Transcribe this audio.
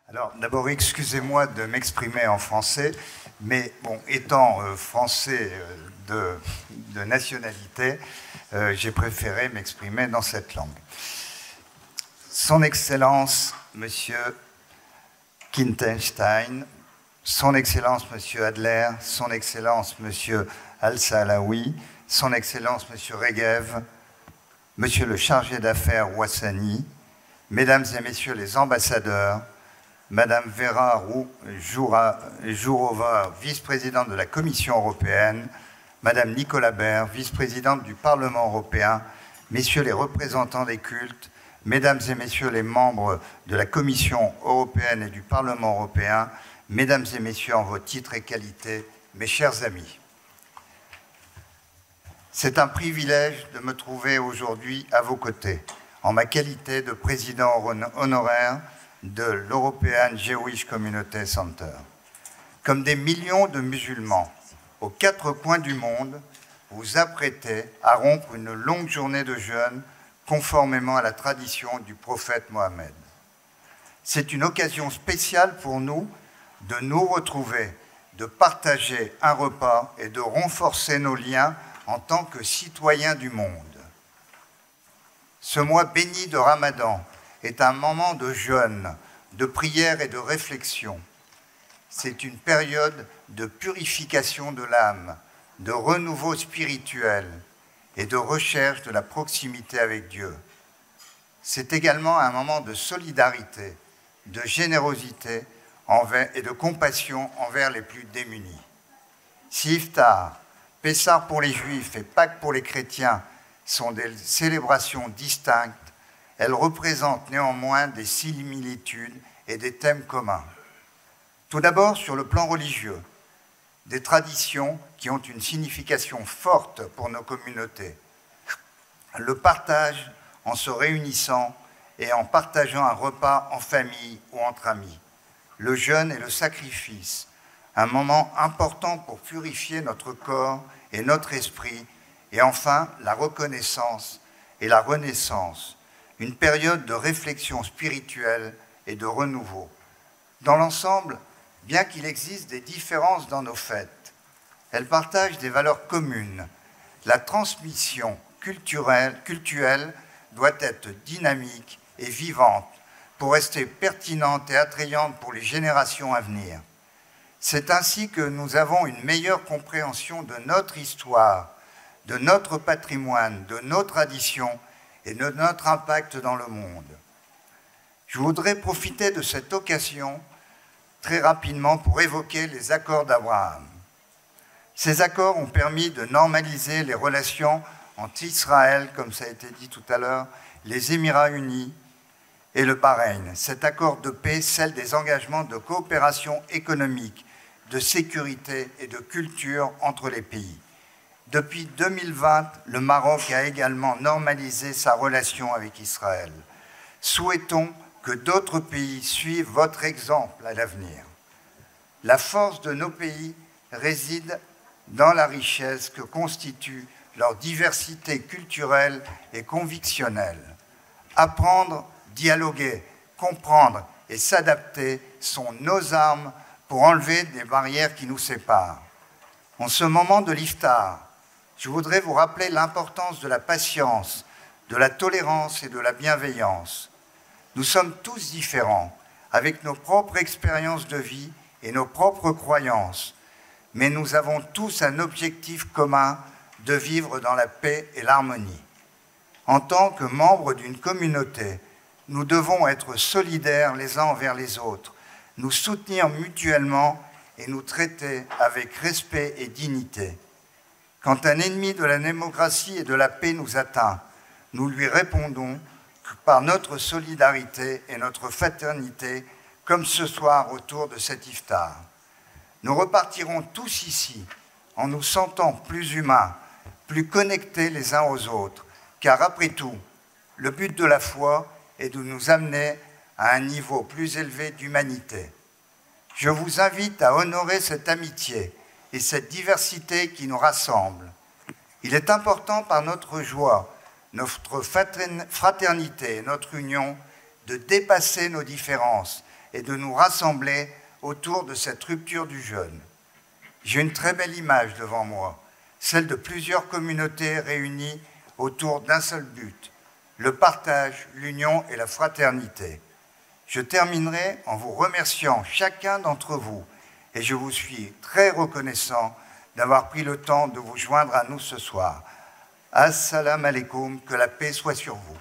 Alors, d'abord, excusez-moi de m'exprimer en français, mais bon, étant français de nationalité, j'ai préféré m'exprimer dans cette langue. Son Excellence, Monsieur Kintenstein, Son Excellence, Monsieur Adler, Son Excellence, Monsieur Al-Salawi, Son Excellence, Monsieur Regev, Monsieur le chargé d'affaires Ouassani, Mesdames et Messieurs les ambassadeurs, Madame Vera Jourova, vice-présidente de la Commission européenne, Madame Nicola Baer, vice-présidente du Parlement européen, Messieurs les représentants des cultes, Mesdames et Messieurs les membres de la Commission européenne et du Parlement européen, Mesdames et Messieurs en vos titres et qualités, mes chers amis. C'est un privilège de me trouver aujourd'hui à vos côtés, en ma qualité de président honoraire de l'European Jewish Community Center. Comme des millions de musulmans aux quatre coins du monde, vous apprêtez à rompre une longue journée de jeûne conformément à la tradition du prophète Mohammed. C'est une occasion spéciale pour nous de nous retrouver, de partager un repas et de renforcer nos liens en tant que citoyens du monde. Ce mois béni de Ramadan est un moment de jeûne, de prière et de réflexion. C'est une période de purification de l'âme, de renouveau spirituel et de recherche de la proximité avec Dieu. C'est également un moment de solidarité, de générosité et de compassion envers les plus démunis. Si Iftar, Pessah pour les Juifs et Pâques pour les chrétiens sont des célébrations distinctes, elles représentent néanmoins des similitudes et des thèmes communs. Tout d'abord, sur le plan religieux, des traditions qui ont une signification forte pour nos communautés. Le partage en se réunissant et en partageant un repas en famille ou entre amis. Le jeûne et le sacrifice, un moment important pour purifier notre corps et notre esprit. Et enfin, la reconnaissance et la renaissance, une période de réflexion spirituelle et de renouveau. Dans l'ensemble, bien qu'il existe des différences dans nos fêtes, elles partagent des valeurs communes. La transmission culturelle doit être dynamique et vivante pour rester pertinente et attrayante pour les générations à venir. C'est ainsi que nous avons une meilleure compréhension de notre histoire, de notre patrimoine, de nos traditions et de notre impact dans le monde. Je voudrais profiter de cette occasion très rapidement pour évoquer les accords d'Abraham. Ces accords ont permis de normaliser les relations entre Israël, comme ça a été dit tout à l'heure, les Émirats unis et le Bahreïn. Cet accord de paix scelle des engagements de coopération économique, de sécurité et de culture entre les pays. Depuis 2020, le Maroc a également normalisé sa relation avec Israël. Souhaitons que d'autres pays suivent votre exemple à l'avenir. La force de nos pays réside dans la richesse que constitue leur diversité culturelle et convictionnelle. Apprendre, dialoguer, comprendre et s'adapter sont nos armes pour enlever des barrières qui nous séparent. En ce moment de l'Iftar, je voudrais vous rappeler l'importance de la patience, de la tolérance et de la bienveillance. Nous sommes tous différents, avec nos propres expériences de vie et nos propres croyances, mais nous avons tous un objectif commun de vivre dans la paix et l'harmonie. En tant que membres d'une communauté, nous devons être solidaires les uns envers les autres, nous soutenir mutuellement et nous traiter avec respect et dignité. Quand un ennemi de la démocratie et de la paix nous atteint, nous lui répondons par notre solidarité et notre fraternité, comme ce soir autour de cet iftar. Nous repartirons tous ici en nous sentant plus humains, plus connectés les uns aux autres, car après tout, le but de la foi est de nous amener à un niveau plus élevé d'humanité. Je vous invite à honorer cette amitié et cette diversité qui nous rassemble. Il est important par notre joie, notre fraternité et notre union de dépasser nos différences et de nous rassembler autour de cette rupture du jeûne. J'ai une très belle image devant moi, celle de plusieurs communautés réunies autour d'un seul but, le partage, l'union et la fraternité. Je terminerai en vous remerciant chacun d'entre vous et je vous suis très reconnaissant d'avoir pris le temps de vous joindre à nous ce soir. Assalamu alaikum, que la paix soit sur vous.